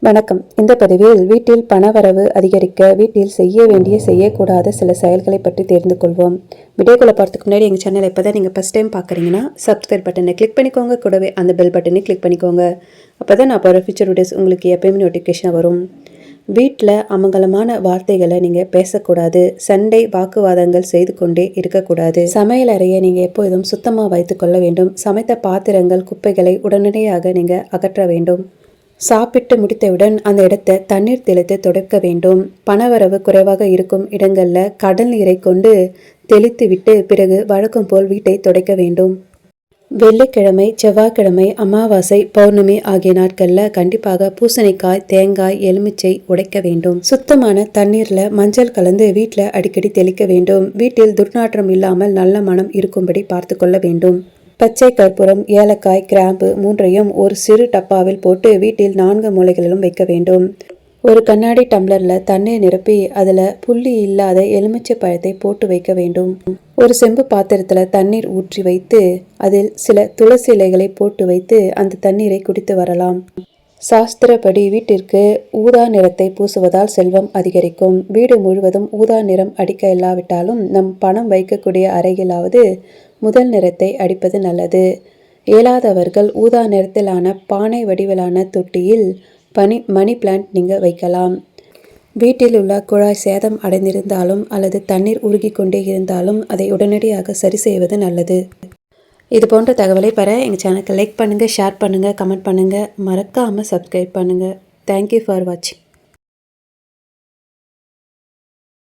வணக்கம். இந்த பதிவில் வீட்டில் பணவரவு அதிகரிக்க வீட்டில் செய்ய வேண்டிய செய்யக்கூடாத சில செயல்களை பற்றி தெரிந்து கொள்வோம். வீடியோக்குள்ள பார்த்துக்கு முன்னாடி எங்கள் சேனலை இப்போ தான் நீங்கள் ஃபஸ்ட் டைம் பார்க்குறீங்கன்னா சப்ஸ்கிரைப் பட்டனை கிளிக் பண்ணிக்கோங்க. கூடவே அந்த பெல் பட்டனை கிளிக் பண்ணிக்கோங்க. அப்போ தான் நான் போகிற ஃபியூச்சர் வீடியோஸ் உங்களுக்கு எப்பயுமே நோட்டிஃபிகேஷன் வரும். வீட்டில் அமங்கலமான வார்த்தைகளை நீங்கள் பேசக்கூடாது. சண்டை வாக்குவாதங்கள் செய்து கொண்டே இருக்கக்கூடாது. சமையல் அறையை நீங்கள் எப்போதும் சுத்தமாக வைத்துக்கொள்ள வேண்டும். சமைத்த பாத்திரங்கள் குப்பைகளை உடனடியாக நீங்கள் அகற்ற வேண்டும். சாப்பிட்டு முடித்தவுடன் அந்த இடத்தை தண்ணீர் தெளித்து துடைக்க வேண்டும். பணவரவு குறைவாக இருக்கும் இடங்களில் கடல் நீரை கொண்டு தெளித்து விட்டு பிறகு வழக்கம் போல் வீட்டை துடைக்க வேண்டும். வெள்ளிக்கிழமை, செவ்வாய்க்கிழமை, அமாவாசை, பௌர்ணமி ஆகிய நாட்களில் கண்டிப்பாக பூசணிக்காய், தேங்காய், எலுமிச்சை உடைக்க வேண்டும். சுத்தமான தண்ணீரில் மஞ்சள் கலந்து வீட்டில் அடிக்கடி தெளிக்க வேண்டும். வீட்டில் துர்நாற்றம் இல்லாமல் நல்ல மனம் இருக்கும்படி பார்த்து கொள்ள வேண்டும். பச்சை கற்பூரம், ஏலக்காய், கிராம்பு மூன்றையும் ஒரு சிறு டப்பாவில் போட்டு வீட்டில் 4 மூலைகளிலும் வைக்க வேண்டும். ஒரு கண்ணாடி டம்ளரில் தண்ணீர் நிரப்பி அதில் புள்ளி இல்லாத எலுமிச்சை பழத்தை போட்டு வைக்க வேண்டும். ஒரு செம்பு பாத்திரத்தில் தண்ணீர் ஊற்றி வைத்து அதில் சில துளசி இலைகளை போட்டு வைத்து அந்த தண்ணீரை குடித்து வரலாம். சாஸ்திரப்படி வீட்டிற்கு ஊதா நிறத்தை பூசுவதால் செல்வம் அதிகரிக்கும். வீடு முழுவதும் ஊதா நிறம் அடிக்க இல்லாவிட்டாலும் நம் பணம் வைக்கக்கூடிய அறையிலாவது முதல் நிறத்தை அடிப்பது நல்லது. இயலாதவர்கள் ஊதா நிறத்திலான பானை வடிவிலான தொட்டியில் மணி பிளான்ட் நீங்கள் வைக்கலாம். வீட்டில் உள்ள குழாய் சேதம் அடைந்திருந்தாலும் அல்லது தண்ணீர் உருகி கொண்டே இருந்தாலும் அதை உடனடியாக சரி செய்வது நல்லது. இது போன்ற தகவலை பெற எங்கள் சேனலுக்கு லைக் பண்ணுங்கள், ஷேர் பண்ணுங்கள், கமெண்ட் பண்ணுங்கள், மறக்காமல் சப்ஸ்கிரைப் பண்ணுங்கள். தேங்க்யூ ஃபார் வாட்சிங்.